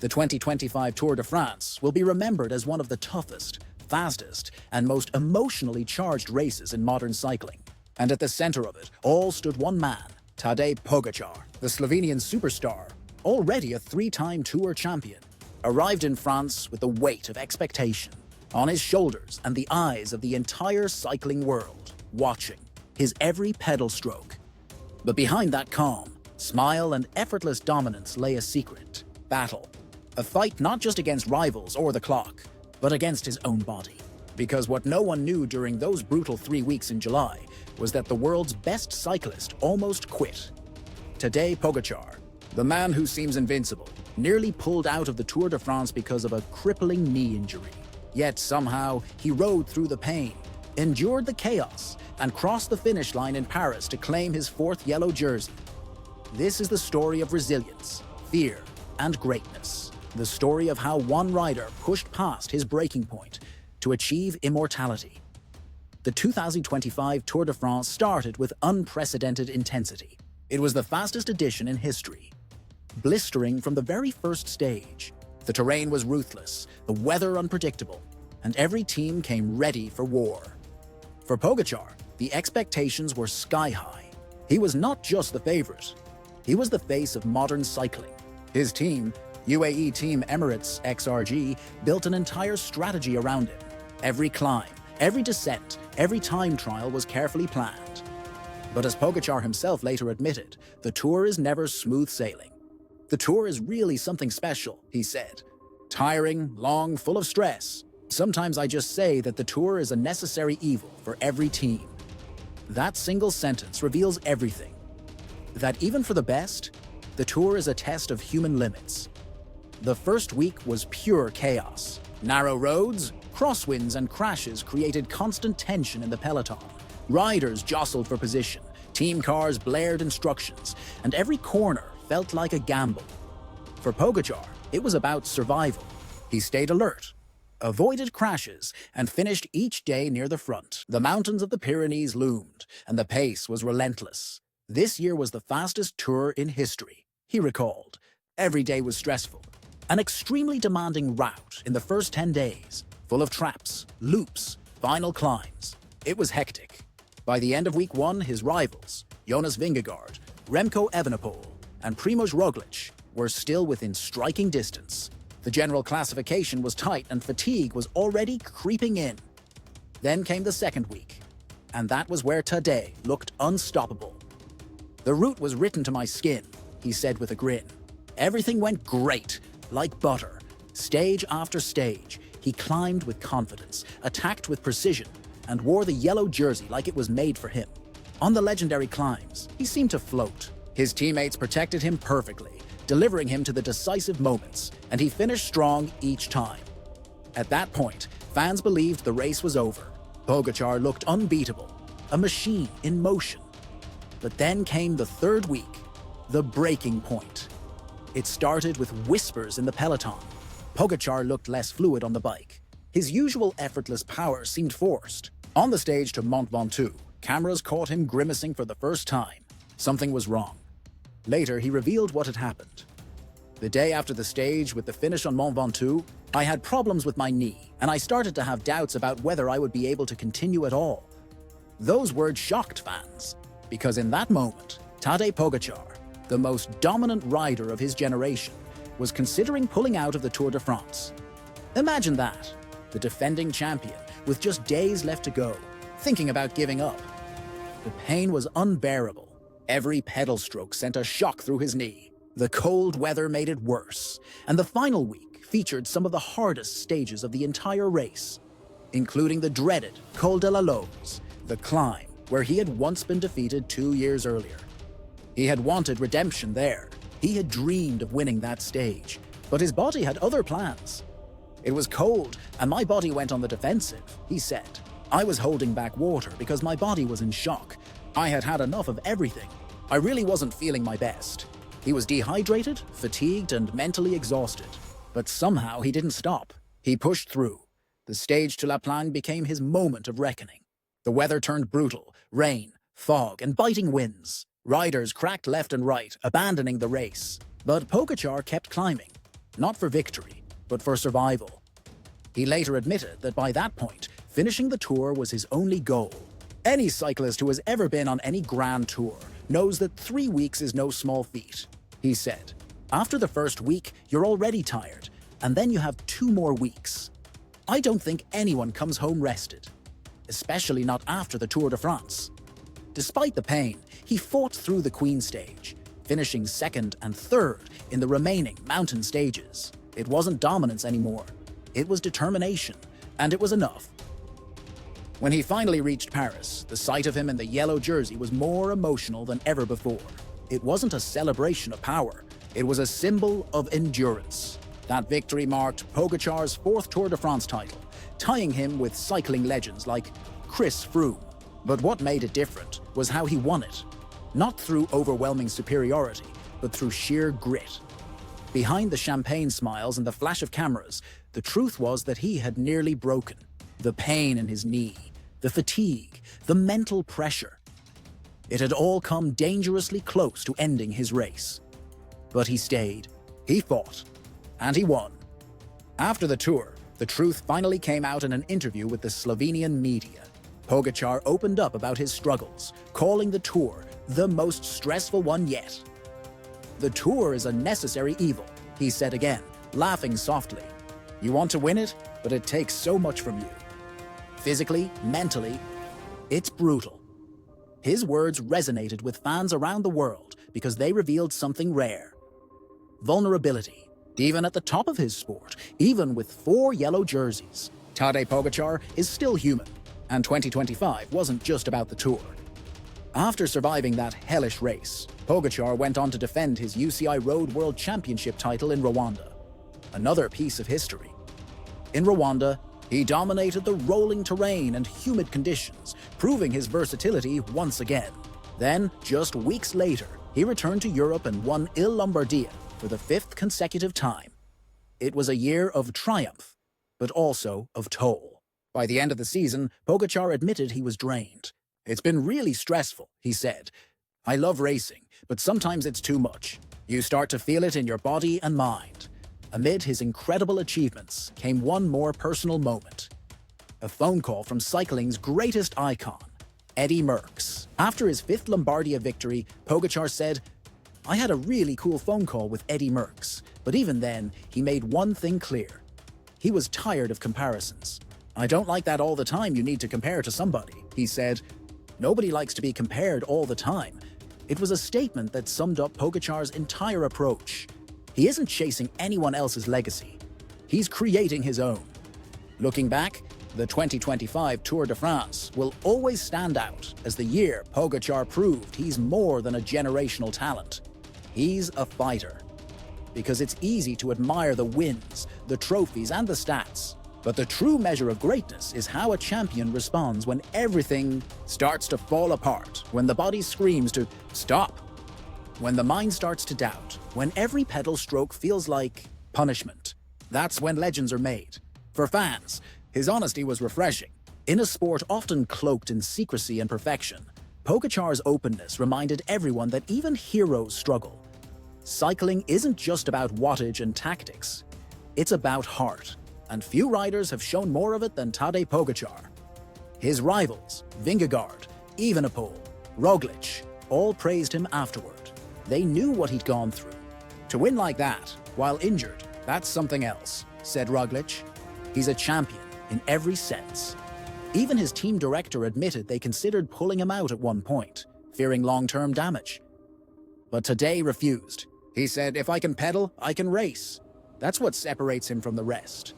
The 2025 Tour de France will be remembered as one of the toughest, fastest, and most emotionally charged races in modern cycling. And at the center of it all stood one man, Tadej Pogačar, the Slovenian superstar, already a three-time Tour champion, arrived in France with the weight of expectation on his shoulders and the eyes of the entire cycling world, watching his every pedal stroke. But behind that calm, smile, and effortless dominance lay a secret battle. A fight not just against rivals or the clock, but against his own body. Because what no one knew during those brutal 3 weeks in July was that the world's best cyclist almost quit. Tadej Pogačar, the man who seems invincible, nearly pulled out of the Tour de France because of a crippling knee injury. Yet somehow, he rode through the pain, endured the chaos, and crossed the finish line in Paris to claim his fourth yellow jersey. This is the story of resilience, fear, and greatness. The story of how one rider pushed past his breaking point to achieve immortality. The 2025 Tour de France started with unprecedented intensity. It was the fastest edition in history. Blistering from the very first stage, the terrain was ruthless, the weather unpredictable, and every team came ready for war. For Pogačar, the expectations were sky-high. He was not just the favorite, he was the face of modern cycling. His team, UAE team Emirates XRG, built an entire strategy around him. Every climb, every descent, every time trial was carefully planned. But as Pogačar himself later admitted, the Tour is never smooth sailing. The Tour is really something special, he said. Tiring, long, full of stress. Sometimes I just say that the Tour is a necessary evil for every team. That single sentence reveals everything. That even for the best, the Tour is a test of human limits. The first week was pure chaos. Narrow roads, crosswinds, and crashes created constant tension in the peloton. Riders jostled for position, team cars blared instructions, and every corner felt like a gamble. For Pogačar, it was about survival. He stayed alert, avoided crashes, and finished each day near the front. The mountains of the Pyrenees loomed, and the pace was relentless. This year was the fastest Tour in history, he recalled. Every day was stressful. An extremely demanding route in the first 10 days, full of traps, loops, final climbs. It was hectic. By the end of week 1, his rivals, Jonas Vingegaard, Remco Evenepoel, and Primož Roglič, were still within striking distance. The general classification was tight and fatigue was already creeping in. Then came the second week, and that was where Tadej looked unstoppable. The route was written to my skin, he said with a grin. Everything went great, like butter. Stage after stage, he climbed with confidence, attacked with precision, and wore the yellow jersey like it was made for him. On the legendary climbs, he seemed to float. His teammates protected him perfectly, delivering him to the decisive moments, and he finished strong each time. At that point, fans believed the race was over. Pogačar looked unbeatable, a machine in motion. But then came the third week, the breaking point. It started with whispers in the peloton. Pogačar looked less fluid on the bike. His usual effortless power seemed forced. On the stage to Mont Ventoux, cameras caught him grimacing for the first time. Something was wrong. Later, he revealed what had happened. The day after the stage, with the finish on Mont Ventoux, I had problems with my knee, and I started to have doubts about whether I would be able to continue at all. Those words shocked fans, because in that moment, Tadej Pogačar, the most dominant rider of his generation, was considering pulling out of the Tour de France. Imagine that, the defending champion, with just days left to go, thinking about giving up. The pain was unbearable. Every pedal stroke sent a shock through his knee. The cold weather made it worse, and the final week featured some of the hardest stages of the entire race, including the dreaded Col de la Loze, the climb where he had once been defeated 2 years earlier. He had wanted redemption there. He had dreamed of winning that stage, but his body had other plans. It was cold, and my body went on the defensive, he said. I was holding back water because my body was in shock. I had had enough of everything. I really wasn't feeling my best. He was dehydrated, fatigued, and mentally exhausted. But somehow he didn't stop. He pushed through. The stage to La Plagne became his moment of reckoning. The weather turned brutal, rain, fog, and biting winds. Riders cracked left and right, abandoning the race. But Pogačar kept climbing. not for victory, but for survival. He later admitted that by that point, finishing the Tour was his only goal. Any cyclist who has ever been on any Grand Tour knows that 3 weeks is no small feat, he said. After the first week, you're already tired, and then you have 2 more weeks. I don't think anyone comes home rested, especially not after the Tour de France. Despite the pain, he fought through the Queen stage, finishing 2nd and 3rd in the remaining mountain stages. It wasn't dominance anymore. It was determination, and it was enough. When he finally reached Paris, the sight of him in the yellow jersey was more emotional than ever before. It wasn't a celebration of power. It was a symbol of endurance. That victory marked Pogacar's 4th Tour de France title, tying him with cycling legends like Chris Froome. But what made it different was how he won it. Not through overwhelming superiority, but through sheer grit. Behind the champagne smiles and the flash of cameras, the truth was that he had nearly broken. The pain in his knee, the fatigue, the mental pressure. It had all come dangerously close to ending his race. But he stayed, he fought, and he won. After the Tour, the truth finally came out in an interview with the Slovenian media. Pogacar opened up about his struggles, calling the Tour the most stressful one yet. "The Tour is a necessary evil," he said again, laughing softly. "You want to win it, but it takes so much from you. Physically, mentally, it's brutal." His words resonated with fans around the world because they revealed something rare. Vulnerability, even at the top of his sport, even with 4 yellow jerseys. Tadej Pogacar is still human, and 2025 wasn't just about the Tour. After surviving that hellish race, Pogacar went on to defend his UCI Road World Championship title in Rwanda. Another piece of history. In Rwanda, he dominated the rolling terrain and humid conditions, proving his versatility once again. Then, just weeks later, he returned to Europe and won Il Lombardia for the 5th consecutive time. It was a year of triumph, but also of toll. By the end of the season, Pogacar admitted he was drained. "It's been really stressful," he said. "I love racing, but sometimes it's too much. You start to feel it in your body and mind." Amid his incredible achievements came one more personal moment. A phone call from cycling's greatest icon, Eddy Merckx. After his 5th Lombardia victory, Pogacar said, "I had a really cool phone call with Eddy Merckx, but even then, he made one thing clear. He was tired of comparisons. I don't like that all the time you need to compare to somebody," he said. Nobody likes to be compared all the time. It was a statement that summed up Pogacar's entire approach. He isn't chasing anyone else's legacy. He's creating his own. Looking back, the 2025 Tour de France will always stand out as the year Pogacar proved he's more than a generational talent. He's a fighter. Because it's easy to admire the wins, the trophies, and the stats. But the true measure of greatness is how a champion responds when everything starts to fall apart, when the body screams to stop, when the mind starts to doubt, when every pedal stroke feels like punishment. That's when legends are made. For fans, his honesty was refreshing. In a sport often cloaked in secrecy and perfection, Pogacar's openness reminded everyone that even heroes struggle. Cycling isn't just about wattage and tactics. It's about heart, and few riders have shown more of it than Tadej Pogacar. His rivals, Vingegaard, Evenepoel, Roglic, all praised him afterward. They knew what he'd gone through. To win like that, while injured, that's something else, said Roglic. He's a champion in every sense. Even his team director admitted they considered pulling him out at one point, fearing long-term damage. But Tadej refused. He said, "If I can pedal, I can race." That's what separates him from the rest.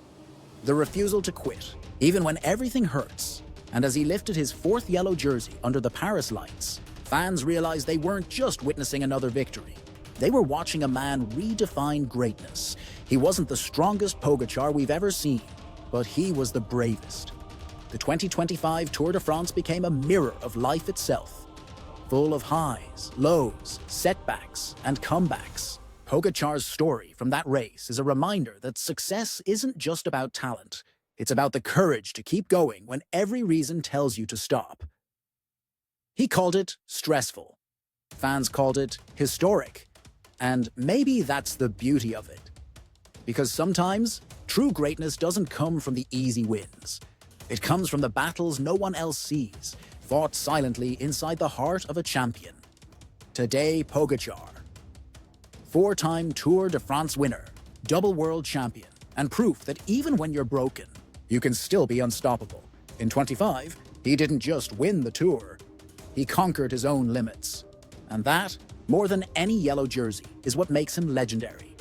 The refusal to quit, even when everything hurts. And as he lifted his 4th yellow jersey under the Paris lights, fans realized they weren't just witnessing another victory. They were watching a man redefine greatness. He wasn't the strongest Pogacar we've ever seen, but he was the bravest. The 2025 Tour de France became a mirror of life itself, full of highs, lows, setbacks, and comebacks. Pogacar's story from that race is a reminder that success isn't just about talent. It's about the courage to keep going when every reason tells you to stop. He called it stressful. Fans called it historic. And maybe that's the beauty of it. Because sometimes, true greatness doesn't come from the easy wins. It comes from the battles no one else sees, fought silently inside the heart of a champion. Tadej Pogačar. Four-time Tour de France winner, double world champion, and proof that even when you're broken, you can still be unstoppable. In 25, he didn't just win the Tour, he conquered his own limits. And that, more than any yellow jersey, is what makes him legendary.